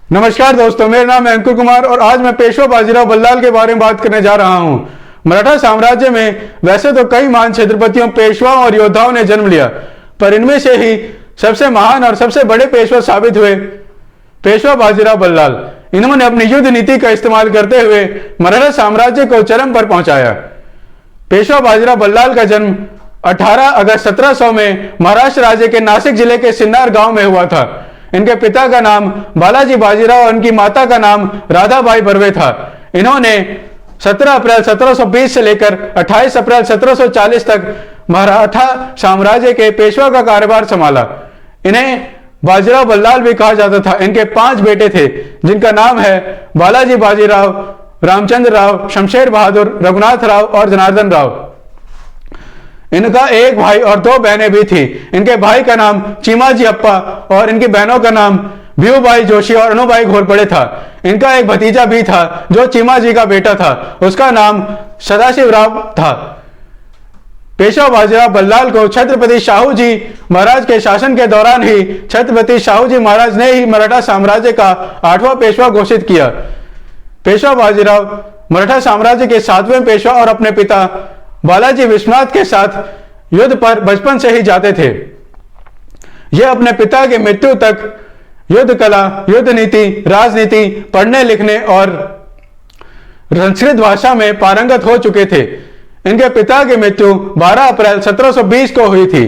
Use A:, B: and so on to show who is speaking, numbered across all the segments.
A: नमस्कार दोस्तों, मेरा नाम है अंकुर कुमार और आज मैं पेशवा बाजीराव बल्लाल के बारे में बात करने जा रहा हूं। मराठा साम्राज्य में वैसे तो कई महान छत्रपतियों, पेशवाओं और योद्धाओं ने जन्म लिया, पर इनमें से ही सबसे महान और सबसे बड़े पेशवा साबित हुए पेशवा बाजीराव बल्लाल। इन्होंने अपनी युद्ध नीति का इस्तेमाल करते हुए मराठा साम्राज्य को चरम पर पहुंचाया। पेशवा बाजीराव बल्लाल का जन्म 18 अगस्त 1700 में महाराष्ट्र राज्य के नासिक जिले के सिन्नार गांव में हुआ था। इनके पिता का नाम बालाजी बाजीराव और इनकी माता का नाम राधाबाई बर्वे था। इन्होंने 17 अप्रैल 1720 से लेकर 28 अप्रैल 1740 तक मराठा साम्राज्य के पेशवा का कार्यभार संभाला। इन्हें बाजीराव बल्लाल भी कहा जाता था। इनके 5 बेटे थे, जिनका नाम है बालाजी बाजीराव, रामचंद्र राव, शमशेर बहादुर, रघुनाथ राव और जनार्दन राव। इनका एक भाई और 2 बहनें भी थी। इनके भाई का नाम चीमाजी अप्पा और इनकी बहनों का नाम भीवबाई जोशी और अनुबाई घोरपड़े था। इनका एक भतीजा भी था जो चीमाजी का बेटा था, उसका नाम सदाशिव राव था। पेशवा बाजीराव बल्लाल को छत्रपति शाहू जी महाराज के शासन के दौरान ही छत्रपति शाहू जी महाराज ने ही मराठा साम्राज्य का 8वां पेशवा घोषित किया। पेशवा बाजीराव मराठा साम्राज्य के 7वें पेशवा और अपने पिता बालाजी विश्वनाथ के साथ युद्ध पर बचपन से ही जाते थे। यह अपने पिता की मृत्यु तक युद्ध कला, युद्ध नीति, राजनीति, पढ़ने लिखने और संस्कृत भाषा में पारंगत हो चुके थे। इनके पिता की मृत्यु 12 अप्रैल 1720 को हुई थी।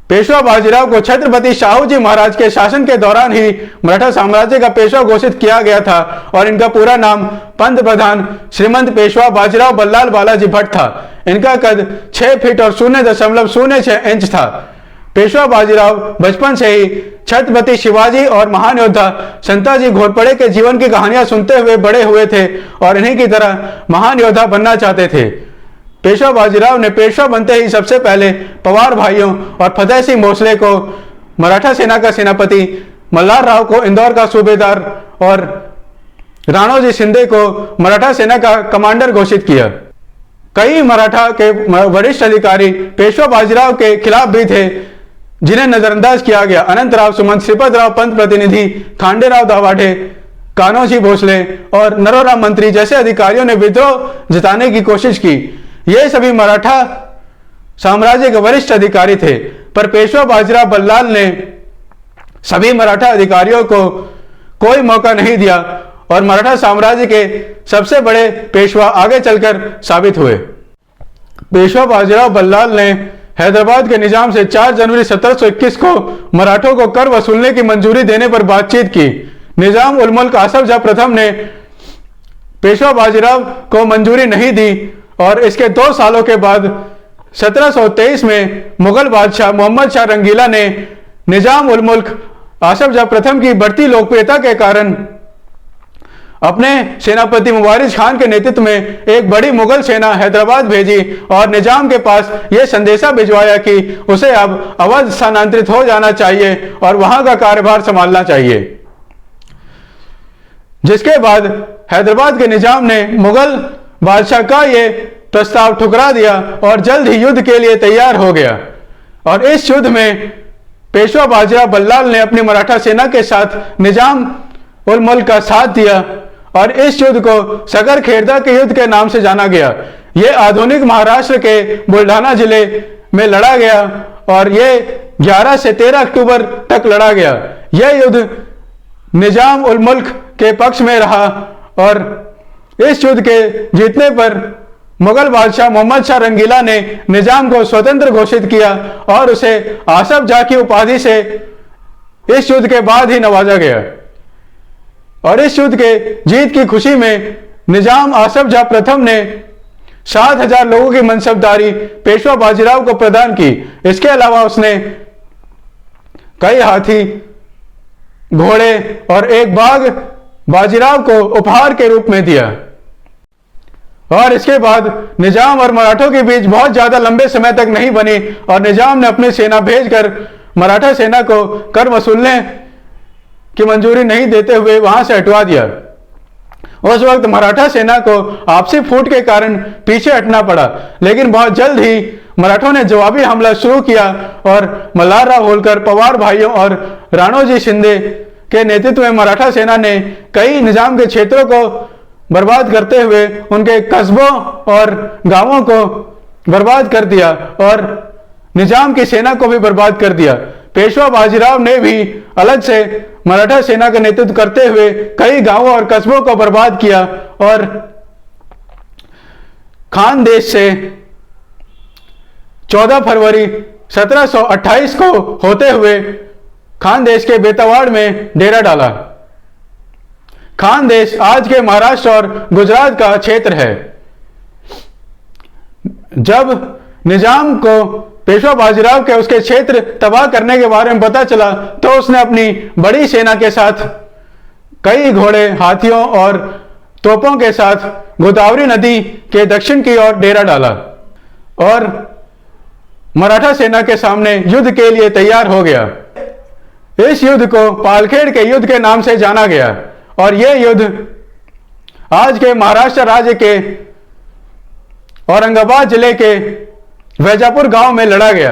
A: पेशवा बाजीराव को छत्रपति शाहू जी महाराज के शासन के दौरान ही मराठा साम्राज्य का पेशवा घोषित किया गया था और इनका पूरा नाम पंत प्रधान श्रीमंत पेशवा बाजीराव बल्लाल बालाजी भट्ट था। इनका कद 6 फीट और 0.06 इंच था। पेशवा बाजीराव बचपन से ही छत्रपति शिवाजी और महान योद्धा संताजी घोरपड़े के जीवन की कहानियां सुनते हुए बड़े हुए थे और इन्हीं की तरह महान योद्धा बनना चाहते थे। पेशवा बाजीराव ने पेशवा बनते ही सबसे पहले पवार भाइयों और फतेह सिंह भोसले को मराठा सेना का सेनापति, मल्हार राव को इंदौर का सूबेदार और राणोजी शिंदे को मराठा सेना का कमांडर घोषित किया। कई मराठा के वरिष्ठ अधिकारी पेशवा बाजीराव के खिलाफ भी थे, जिन्हें नजरअंदाज किया गया। अनंतराव सुमंत, श्रीपद राव पंत प्रतिनिधि, खांडेराव दाभाडे, कान्होजी भोसले और नरोराम मंत्री जैसे अधिकारियों ने विद्रोह जताने की कोशिश की। ये सभी मराठा साम्राज्य के वरिष्ठ अधिकारी थे, पर पेशवा बाजीराव बल्लाल ने सभी मराठा अधिकारियों को कोई मौका नहीं दिया और मराठा साम्राज्य के सबसे बड़े पेशवा आगे चलकर साबित हुए। पेशवा बाजीराव बल्लाल ने हैदराबाद के निजाम से 4 जनवरी 1721 को मराठों को कर वसूलने की मंजूरी देने पर बातचीत की। निजाम उल मुल्क आसफ जाह प्रथम ने पेशवा बाजीराव को मंजूरी नहीं दी और इसके 2 सालों के बाद 1723 में मुगल बादशाह मोहम्मद शाह रंगीला ने निजाम उल मुल्क आसफ जाह प्रथम की बढ़ती लोकप्रियता के कारण अपने सेनापति मुबारिज खान के नेतृत्व में एक बड़ी मुगल सेना हैदराबाद भेजी और निजाम के पास यह संदेशा भिजवाया कि उसे अब अवध स्थानांतरित हो जाना चाहिए और वहां का कार्यभार संभालना चाहिए। जिसके बाद हैदराबाद के निजाम ने मुगल बादशाह का यह प्रस्ताव ठुकरा दिया और जल्द ही युद्ध के लिए तैयार हो गया। और इस युद्ध में पेशवा बाजीराव बल्लाल ने अपनी मराठा सेना के साथ निजाम उल मुल्क का साथ दिया और इस युद्ध को सगर खेरदा के युद्ध के नाम से जाना गया। यह आधुनिक महाराष्ट्र के बुल्ढाना जिले में लड़ा गया और यह 11 से 13 अक्टूबर तक लड़ा गया। यह युद्ध निजाम उल मुल्क के पक्ष में रहा और इस युद्ध के जीतने पर मुगल बादशाह मोहम्मद शाह रंगीला ने निजाम को स्वतंत्र घोषित किया और उसे आसफ जाह की उपाधि से इस युद्ध के बाद ही नवाजा गया। और इस युद्ध के जीत की खुशी में निजाम आसफ जाह प्रथम ने 7000 लोगों की मनसबदारी पेशवा बाजीराव को प्रदान की। इसके अलावा उसने कई हाथी, घोड़े और एक बाघ बाजीराव को उपहार के रूप में दिया। और इसके बाद निजाम और मराठों के बीच बहुत ज्यादा लंबे समय तक नहीं बनी और निजाम ने अपनी सेना भेजकर मराठा सेना को कर वसूलने की मंजूरी नहीं देते हुए वहां से हटवा दिया। उस वक्त मराठा सेना को आपसी फूट के कारण पीछे हटना पड़ा, लेकिन बहुत जल्द ही मराठों ने जवाबी हमला शुरू किया और मल्हारराव होलकर, पवार भाइयों और राणोजी शिंदे के नेतृत्व में मराठा सेना ने कई निजाम के क्षेत्रों को बर्बाद करते हुए उनके कस्बों और गांवों को बर्बाद कर दिया और निजाम की सेना को भी बर्बाद कर दिया। पेशवा बाजीराव ने भी अलग से मराठा सेना का नेतृत्व करते हुए कई गांवों और कस्बों को बर्बाद किया और खानदेश से 14 फरवरी 1728 को होते हुए खानदेश के बेतवाड़ में डेरा डाला। खानदेश आज के महाराष्ट्र और गुजरात का क्षेत्र है। जब निजाम को पेशवा बाजीराव के उसके क्षेत्र तबाह करने के बारे में पता चला तो उसने अपनी बड़ी सेना के साथ कई घोड़े, हाथियों और तोपों के साथ गोदावरी नदी के दक्षिण की ओर डेरा डाला और मराठा सेना के सामने युद्ध के लिए तैयार हो गया। इस युद्ध को पालखेड़ के युद्ध के नाम से जाना गया और यह युद्ध आज के महाराष्ट्र राज्य के औरंगाबाद जिले के वैजापुर गांव में लड़ा गया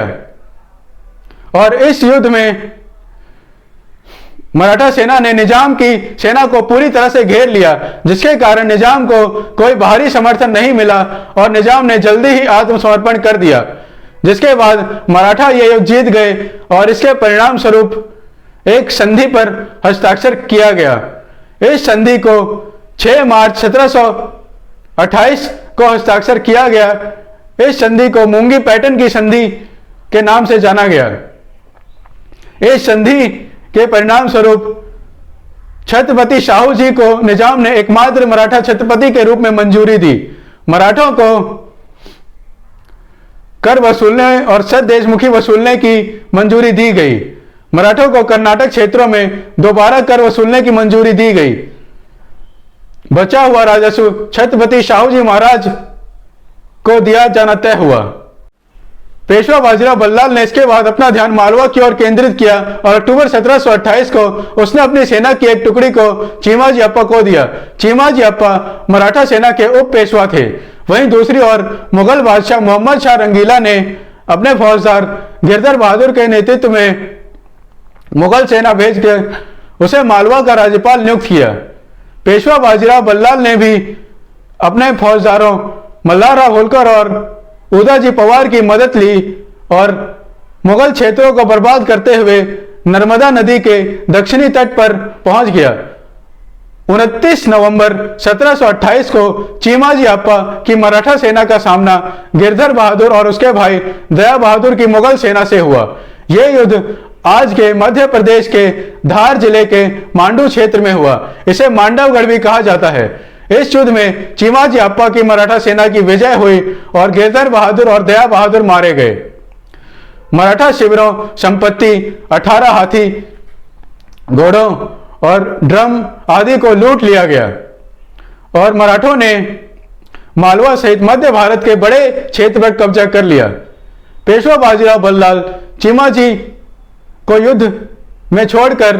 A: और इस युद्ध में मराठा सेना ने निजाम की सेना को पूरी तरह से घेर लिया, जिसके कारण निजाम को कोई बाहरी समर्थन नहीं मिला और निजाम ने जल्दी ही आत्मसमर्पण कर दिया, जिसके बाद मराठा ये युद्ध जीत गए और इसके परिणाम स्वरूप एक संधि पर हस्ताक्षर किया गया। इस संधि को 6 मार्च 1728 को हस्ताक्षर किया गया। इस संधि को मूंगी पैटर्न की संधि के नाम से जाना गया। इस संधि के परिणाम स्वरूप छत्रपति शाहू जी को निजाम ने एकमात्र मराठा छत्रपति के रूप में मंजूरी दी। मराठों को कर वसूलने और सत देशमुखी वसूलने की मंजूरी दी गई। मराठों को कर्नाटक क्षेत्रों में दोबारा कर वसूलने की मंजूरी दी गई। बचा हुआ राजस्व छत्रपति शाहू जी महाराज को दिया जाना तय हुआ। पेशवा बाजीराव बल्लाल ने इसके बाद अपना ध्यान मालवा की ओर केंद्रित किया और अक्टूबर 1728 को उसने अपनी सेना की एक टुकड़ी को चीमाजी अप्पा को दिया। चीमाजी अप्पा मराठा सेना के उप पेशवा थे। वहीं दूसरी ओर मुगल बादशाह मोहम्मद शाह रंगीला ने अपने फौजदार गिरधर बहादुर के नेतृत्व में मुगल सेना भेजकर उसे मालवा का राज्यपाल नियुक्त किया। पेशवा बाजीराव बल्लाल ने भी अपने फौजदारों मल्हारराव होलकर और उदाजी पवार की मदद ली और मुगल क्षेत्रों को बर्बाद करते हुए नर्मदा नदी के दक्षिणी तट पर पहुंच गया। 29 नवंबर 1728 को चीमाजी अप्पा की मराठा सेना का सामना गिरधर बहादुर और उसके भाई दया बहादुर की मुगल सेना से हुआ। यह युद्ध आज के मध्य प्रदेश के धार जिले के मांडू क्षेत्र में हुआ। इसे मांडवगढ़ भी कहा जाता है। इस युद्ध में चीमाजी अप्पा की मराठा सेना की विजय हुई और गिरधर बहादुर और दया बहादुर मारे गए। मराठा शिविरों, संपत्ति, 18 हाथी, घोड़ों और ड्रम आदि को लूट लिया गया और मराठों ने मालवा सहित मध्य भारत के बड़े क्षेत्र पर कब्जा कर लिया। पेशवा बाजीराव बल्लाल चीमाजी को युद्ध में छोड़कर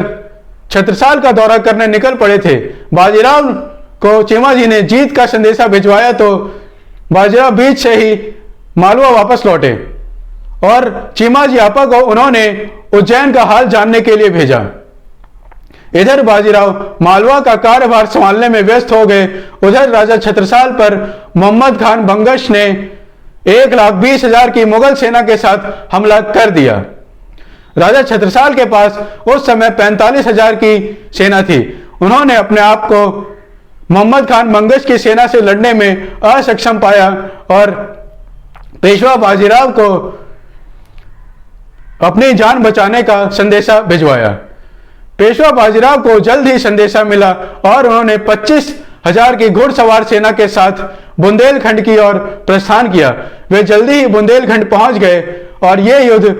A: छत्रसाल का दौरा करने निकल पड़े थे। बाजीराव को चीमाजी ने जीत का संदेशा भिजवाया तो बाजीराव बीच से ही मालवा वापस लौटे और चीमाजी अप्पा को उन्होंने उज्जैन का हाल जानने के लिए भेजा। इधर बाजीराव मालवा का कार्यभार संभालने में व्यस्त हो गए। उधर राजा छत्रसाल पर मोहम्मद खान बंगश ने 1,20,000 की मुगल सेना के साथ हमला कर दिया। राजा छत्रसाल के पास उस समय 45,000 की सेना थी। उन्होंने अपने आप को मोहम्मद खान बंगश की सेना से लड़ने में असक्षम पाया और पेशवा बाजीराव को अपनी जान बचाने का संदेशा भिजवाया। पेशवा बाजीराव को जल्द ही संदेशा मिला और उन्होंने 25,000 की घुड़सवार सेना के साथ बुंदेलखंड की ओर प्रस्थान किया। वे जल्दी ही बुंदेलखंड पहुंच गए और यह युद्ध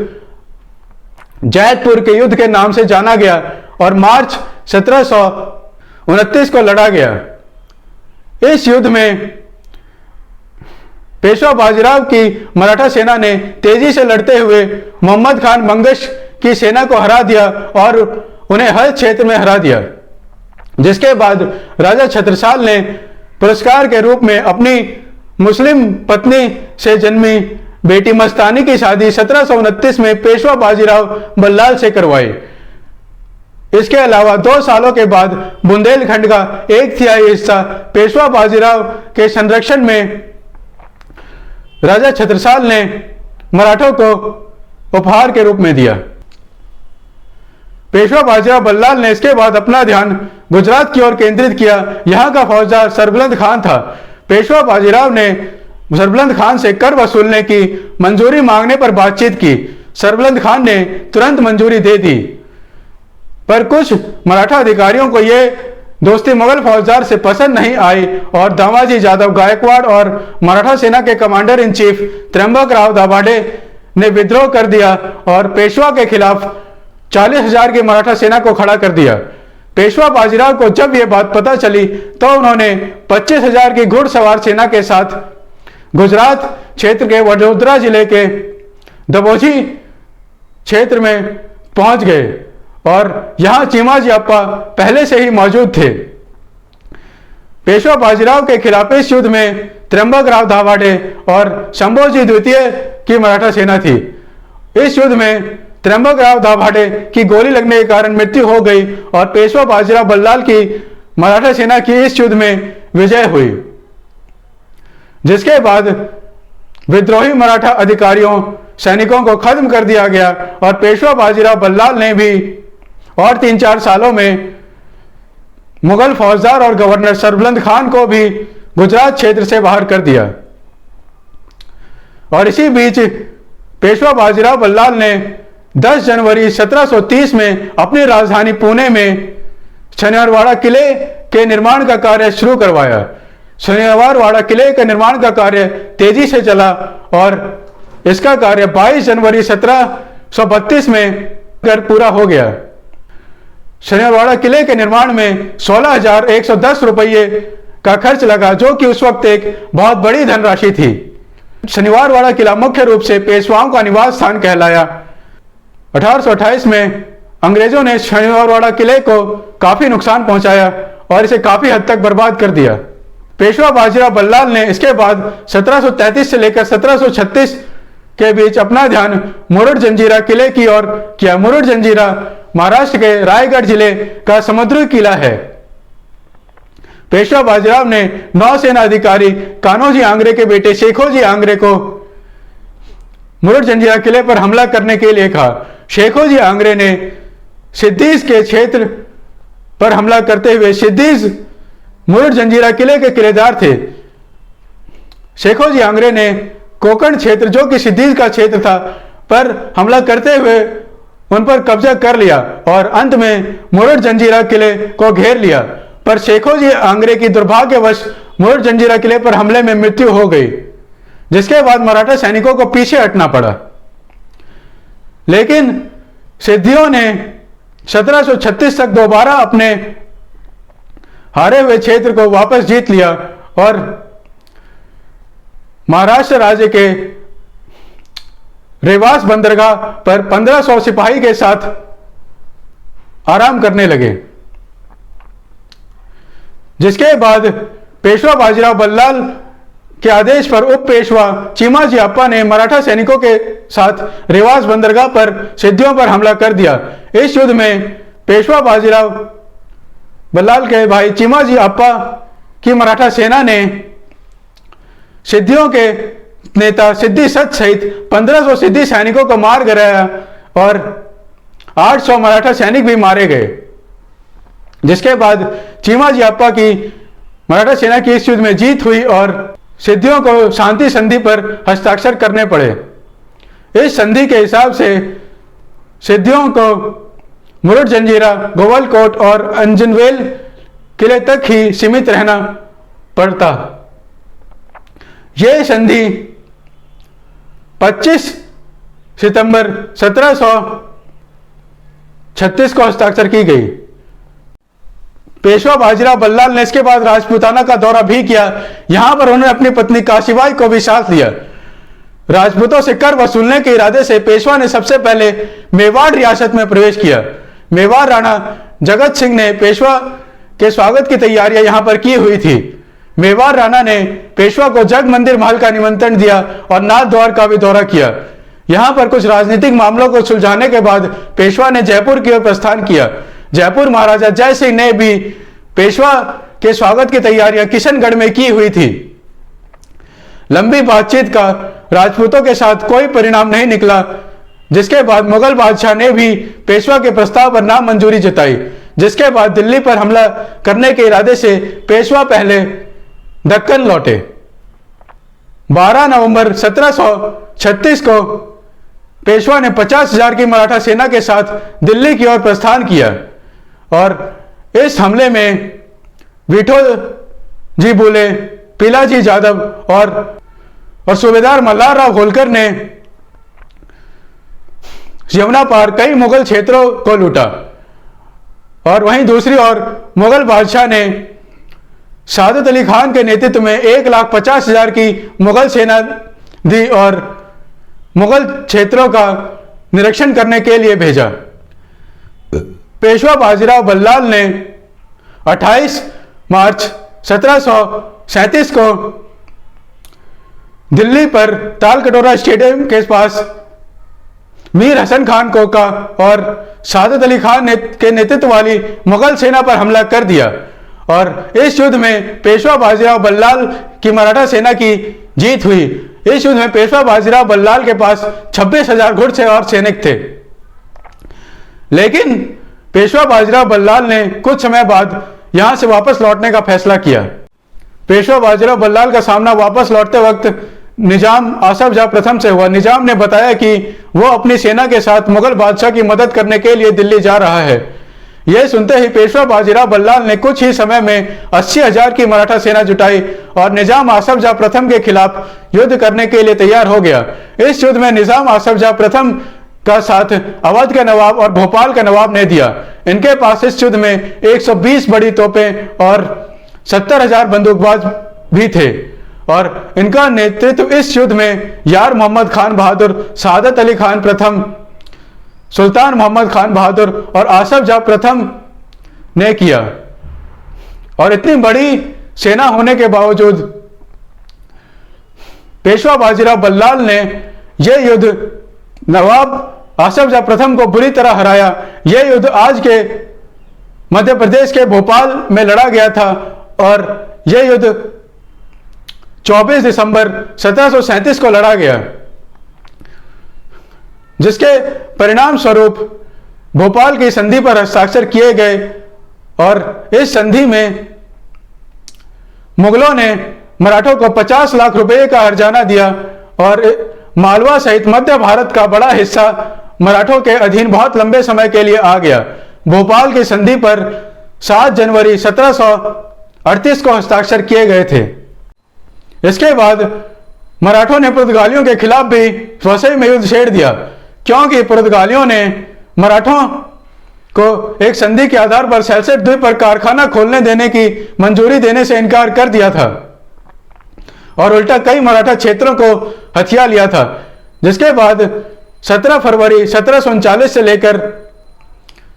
A: जैतपुर के युद्ध के नाम से जाना गया और मार्च 1729 को लड़ा गया। इस युद्ध में पेशवा बाजीराव की मराठा सेना ने तेजी से लड़ते हुए मोहम्मद खान बंगश की सेना को हरा दिया और उन्हें हर क्षेत्र में हरा दिया, जिसके बाद राजा छत्रसाल ने पुरस्कार के रूप में अपनी मुस्लिम पत्नी से जन्मी बेटी मस्तानी की शादी 1729 में पेशवा बाजीराव बल्लाल से करवाई। इसके अलावा 2 सालों के बाद बुंदेलखंड का 1/3 हिस्सा पेशवा बाजीराव के संरक्षण में राजा छत्रसाल ने मराठों को उपहार के रूप में दिया। पेशवा बाजीराव बल्लाल ने इसके बाद अपना ध्यान गुजरात की ओर केंद्रित किया। यहां का फौजदार सरबुलंद खान था। पेशवा बाजीराव ने सरबुलंद खान से कर वसूलने की मंजूरी मांगने पर बातचीत की। सरबुलंद खान ने तुरंत मंजूरी दे दी, पर कुछ मराठा अधिकारियों को यह दोस्ती मुगल फौजदार से पसंद नहीं आई और दामाजी जादव गायकवाड़ और मराठा सेना के commander in chief Trimbakrao Dabhade ने विद्रोह कर दिया और पेशवा के खिलाफ 40,000 की मराठा सेना को खड़ा कर दिया। पेशवा बाजीराव को जब यह बात पता चली तो उन्होंने 25,000 की घुड़सवार सेना के साथ गुजरात क्षेत्र के वडोदरा जिले के दबोजी क्षेत्र में पहुंच गए और यहां चीमाजी अप्पा पहले से ही मौजूद थे। पेशवा बाजीराव के खिलाफ इस युद्ध में त्र्यंबकराव दाभाडे और शंभोजी द्वितीय की मराठा सेना थी। इस युद्ध में त्र्यंबकराव दाभाडे की गोली लगने के कारण मृत्यु हो गई और पेशवा बाजीराव बल्लाल की मराठा सेना की इस युद्ध में विजय हुई, जिसके बाद विद्रोही मराठा अधिकारियों सैनिकों को खत्म कर दिया गया और पेशवा बाजीराव बल्लाल ने भी और 3-4 सालों में मुगल फौजदार और गवर्नर सरबुलंद खान को भी गुजरात क्षेत्र से बाहर कर दिया। और इसी बीच पेशवा बाजीराव बल्लाल ने 10 जनवरी 1730 में अपनी राजधानी पुणे में शनिवारवाड़ा किले के निर्माण का कार्य शुरू करवाया। शनिवारवाड़ा किले के निर्माण का कार्य तेजी से चला और इसका कार्य 22 जनवरी 1732 में पूरा हो गया। शनिवारवाड़ा किले के निर्माण में 16,110 रुपये का खर्च लगा, जो कि उस वक्त एक बहुत बड़ी धनराशि थी। शनिवारवाड़ा किला मुख्य रूप से पेशवाओं का निवास स्थान कहलाया। 1828 में अंग्रेजों ने शनिवारवाड़ा किले को काफी नुकसान पहुंचाया और इसे काफी हद तक बर्बाद कर दिया। पेशवा बाजीराव बल्लाल ने इसके बाद 1733 से लेकर 1736 के बीच अपना ध्यान मुरुड जंजीरा किले की ओर किया। मुरुड जंजीरा महाराष्ट्र के रायगढ़ जिले का समुद्री किला है। पेशवा बाजीराव ने नौसेना अधिकारी कान्होजी आंग्रे के बेटे शेखोजी आंग्रे को मुरुड जंजीरा किले पर हमला करने के लिए कहा। शेखोजी आंग्रे ने सिद्दीज के क्षेत्र पर हमला करते हुए, सिद्दीज मुरुड जंजीरा किले के किलेदार थे। शेखोजी आंग्रे ने कोंकण क्षेत्र, जो कि सिद्दीज का क्षेत्र था, पर हमला करते हुए उन पर कब्जा कर लिया और अंत में मुरुड जंजीरा किले को घेर लिया। पर शेखोजी आंग्रे की दुर्भाग्यवश मुरुड जंजीरा किले पर हमले में मृत्यु हो गई, जिसके बाद मराठा सैनिकों को पीछे हटना पड़ा। लेकिन सिद्धियों ने 1736 तक दोबारा अपने हारे हुए क्षेत्र को वापस जीत लिया और महाराष्ट्र राज्य के रेवास बंदरगाह पर 1500 सिपाही के साथ आराम करने लगे। जिसके बाद पेशवा बाजीराव बल्लाल के आदेश पर उप पेशवा चीमाजी अप्पा ने मराठा सैनिकों के साथ रेवास बंदरगाह पर सिद्धियों पर हमला कर दिया। इस युद्ध में पेशवा बाजीराव बल्लाल के भाई चीमाजी अप्पा की मराठा सेना ने सिद्धियों के नेता सिद्धि सच सहित 1500 सिद्धि सैनिकों को मार गिराया और 800 मराठा सैनिक भी मारे गए। जिसके बाद चीमाजी अप्पा की मराठा सेना की इस युद्ध में जीत हुई और सिद्धियों को शांति संधि पर हस्ताक्षर करने पड़े। इस संधि के हिसाब से सिद्धियों को मुरुड जंजीरा, गोवलकोट और अंजनवेल किले तक ही सीमित रहना पड़ता। यह संधि 25 सितंबर 1736 को हस्ताक्षर की गई। पेशवा बाजीराव बल्लाल ने इसके बाद राजपूताना का दौरा भी किया। यहां पर उन्होंने अपनी पत्नी काशीबाई को भी साथ लिया। राजपूतों से कर वसूलने के इरादे से पेशवा ने सबसे पहले मेवाड़ रियासत में प्रवेश किया। मेवाड़ राणा जगत सिंह ने पेशवा के स्वागत की तैयारियां यहां पर की हुई थी। मेवाड़ राणा ने पेशवा को जग मंदिर महल का निमंत्रण दिया और नाथ द्वार का भी दौरा किया। यहां पर कुछ राजनीतिक मामलों को सुलझाने के बाद पेशवा ने जयपुर की ओर प्रस्थान किया। जयपुर महाराजा जय सिंह ने भी पेशवा के स्वागत की तैयारियां किशनगढ़ में की हुई थी। लंबी बातचीत का राजपूतों के साथ कोई परिणाम नहीं निकला, जिसके बाद मुगल बादशाह ने भी पेशवा के प्रस्ताव पर नामंजूरी जताई, जिसके बाद दिल्ली पर हमला करने के इरादे से पेशवा पहले दक्कन लौटे। 12 नवंबर 1736 को पेशवा ने 50,000 की मराठा सेना के साथ दिल्ली की ओर प्रस्थान किया और इस हमले में विठोल जी बुले, पिलाजी जादव और सूबेदार मल्हार राव होलकर ने यमुना पार कई मुगल क्षेत्रों को लूटा और वहीं दूसरी ओर मुगल बादशाह ने सादत अली खान के नेतृत्व में 1,50,000 की मुगल सेना दी और मुगल क्षेत्रों का निरीक्षण करने के लिए भेजा। पेशवा बाजीराव बल्लाल ने 28 मार्च 1737 को दिल्ली पर तालकटोरा स्टेडियम के पास मीर हसन खान कोका और सादत अली खान के नेतृत्व वाली मुगल सेना पर हमला कर दिया और इस युद्ध में पेशवा बाजीराव बल्लाल की मराठा सेना की जीत हुई। इस युद्ध में पेशवा बाजीराव बल्लाल के पास 26,000 घुड़सवार और सैनिक थे, लेकिन पेशवा बाजीराव बल्लाल ने कुछ समय बाद यहां से वापस लौटने का फैसला किया। पेशवा बाजीराव बल्लाल का सामना वापस लौटते वक्त निजाम आसफ जाह प्रथम से हुआ। निजाम ने बताया कि वो अपनी सेना के साथ मुगल बादशाह की मदद करने के लिए दिल्ली जा रहा है। यह सुनते ही पेशवा बाजीराव बल्लाल ने कुछ ही समय में 80,000 की मराठा सेना जुटाई और निजाम आसफ जाह प्रथम के खिलाफ युद्ध करने के लिए तैयार हो गया। इस युद्ध में निजाम आसफ जाह प्रथम का साथ अवध के नवाब और भोपाल के नवाब ने दिया। इनके पास इस युद्ध में 120 बड़ी तोपें और 70,000 बंदूकबाज भी थे और इनका नेतृत्व इस युद्ध में यार मोहम्मद खान बहादुर, सादत अली खान प्रथम, सुल्तान मोहम्मद खान बहादुर और आसफ जाह प्रथम ने किया। और इतनी बड़ी सेना होने के बावजूद पेशवा बाजीराव बल्लाल ने यह युद्ध नवाब आसफ जाह प्रथम को बुरी तरह हराया। यह युद्ध आज के मध्य प्रदेश के भोपाल में लड़ा गया था और यह युद्ध 24 दिसंबर 1737 को लड़ा गया, जिसके परिणाम स्वरूप भोपाल की संधि पर हस्ताक्षर किए गए और इस संधि में मुगलों ने मराठों को 50 लाख रुपए का हर्जाना दिया और मालवा सहित मध्य भारत का बड़ा हिस्सा मराठों के अधीन बहुत लंबे समय के लिए आ गया। भोपाल की संधि पर 7 जनवरी 1738 को हस्ताक्षर किए गए थे। इसके बाद मराठों ने पुर्तगालियों के खिलाफ भी वसई में युद्ध छेड़ दिया, क्योंकि पुर्तगालियों ने मराठों को एक संधि के आधार पर सेल्सेट द्वीप पर कारखाना खोलने देने की मंजूरी देने से इनकार कर दिया था और उल्टा कई मराठा क्षेत्रों को हथिया लिया था। जिसके बाद 17 फरवरी 1739 से लेकर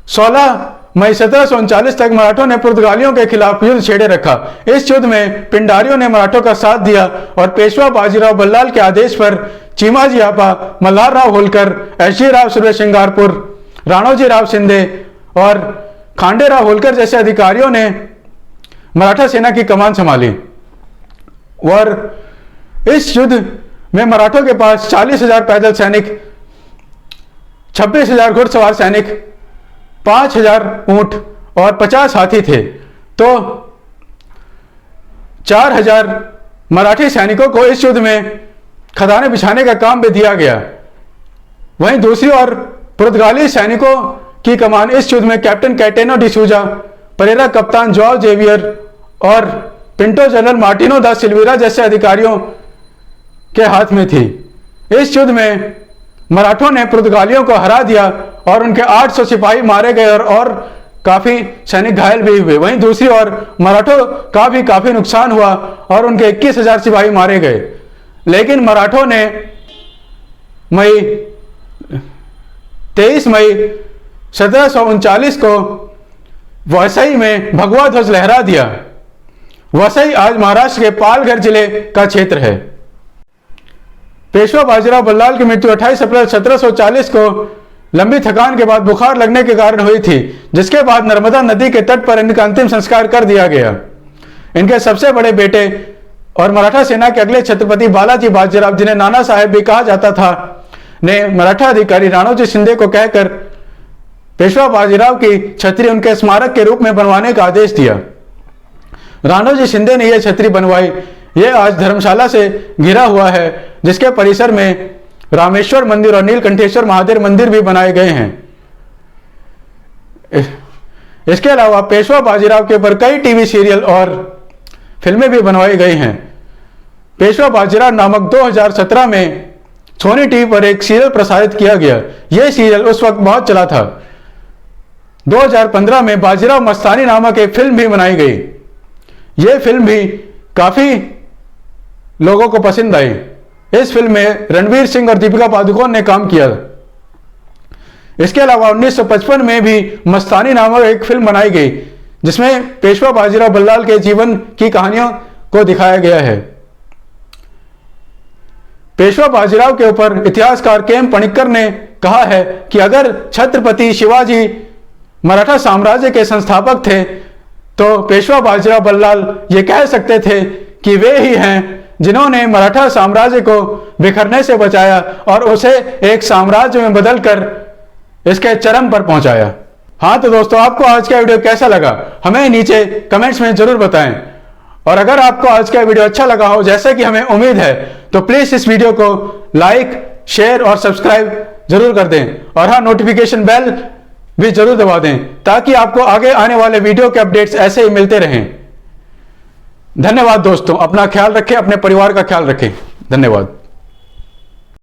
A: 16 मई 1739 तक मराठों ने पुर्तगालियों के खिलाफ युद्ध छेड़े रखा। इस युद्ध में पिंडारियों ने मराठों का साथ दिया और पेशवा बाजीराव बल्लाल के आदेश पर चीमाजी आपा, मल्हार राव होलकर, एसजी राव सुरशिंगारपुर, राणोजी राव शिंदे और खांडे राव होलकर जैसे अधिकारियों ने मराठा सेना की कमान संभाली और इस युद्ध में मराठों के पास 40,000 पैदल सैनिक, 26,000 घुड़सवार सैनिक, 5,000 ऊंट और 50 हाथी थे। तो 4,000 मराठी सैनिकों को इस युद्ध में खदाने बिछाने का काम भी दिया गया। वहीं दूसरी ओर पुर्तगाली सैनिकों की कमान इस युद्ध में कैप्टन कैटेनो डिसूजा, परेरा कप्तान जॉर्ज जेवियर और पिंटो जनरल मार्टिनो दा सिल्वेरा जैसे अधिकारियों के हाथ में थी। इस युद्ध में मराठों ने पुर्तगालियों को हरा दिया और उनके 800 सिपाही मारे गए और काफी सैनिक घायल भी हुए। वहीं दूसरी ओर मराठों का भी काफी नुकसान हुआ और उनके 21,000 सिपाही मारे गए। लेकिन मराठों ने 23 मई 1739 को वसई में भगवा ध्वज लहरा दिया। वसई आज महाराष्ट्र के पालघर जिले का क्षेत्र है। पेशवा बाजीराव बल्लाल की मृत्यु 28 अप्रैल 1740 को लंबी थकान के बाद बुखार लगने के कारण हुई थी, जिसके बाद नर्मदा नदी के तट पर इनका अंतिम संस्कार कर दिया गया। इनके सबसे बड़े बेटे और मराठा सेना के अगले छत्रपति बालाजी बाजीराव, जिन्हें नाना साहेब भी कहा जाता था, ने मराठा अधिकारी राणोजी शिंदे को कहकर पेशवा बाजीराव की छतरी उनके स्मारक के रूप में बनवाने का आदेश दिया। राणोजी शिंदे ने यह छतरी बनवाई। यह आज धर्मशाला से घिरा हुआ है, जिसके परिसर में रामेश्वर मंदिर और नीलकंठेश्वर महादेव मंदिर भी बनाए गए हैं। इसके अलावा पेशवा बाजीराव के ऊपर कई टीवी सीरियल और फिल्में भी बनवाई गई हैं। पेशवा बाजीराव नामक 2017 में सोनी टीवी पर एक सीरियल प्रसारित किया गया। यह सीरियल उस वक्त बहुत चला था। 2015 में बाजीराव मस्तानी नामक एक फिल्म भी बनाई गई। यह फिल्म भी काफी लोगों को पसंद आई। इस फिल्म में रणवीर सिंह और दीपिका पादुकोण ने काम किया। इसके अलावा 1955 में भी मस्तानी नामक एक फिल्म बनाई गई, जिसमें पेशवा बाजीराव बल्लाल के जीवन की कहानियों को दिखाया गया है। पेशवा बाजीराव के ऊपर इतिहासकार केएम पणिक्कर ने कहा है कि अगर छत्रपति शिवाजी मराठा साम्राज्य के संस्थापक थे, तो पेशवा बाजीराव बल्लाल ये कह सकते थे कि वे ही हैं जिन्होंने मराठा साम्राज्य को बिखरने से बचाया और उसे एक साम्राज्य में बदलकर इसके चरम पर पहुंचाया। हाँ तो दोस्तों, आपको आज का वीडियो कैसा लगा हमें नीचे कमेंट्स में जरूर बताएं। और अगर आपको आज का वीडियो अच्छा लगा हो, जैसे कि हमें उम्मीद है, तो प्लीज इस वीडियो को लाइक, शेयर और सब्सक्राइब जरूर कर दें। और हाँ, नोटिफिकेशन बेल भी जरूर दबा दें, ताकि आपको आगे आने वाले वीडियो के अपडेट्स ऐसे ही मिलते रहें। धन्यवाद दोस्तों, अपना ख्याल रखें, अपने परिवार का ख्याल रखें। धन्यवाद।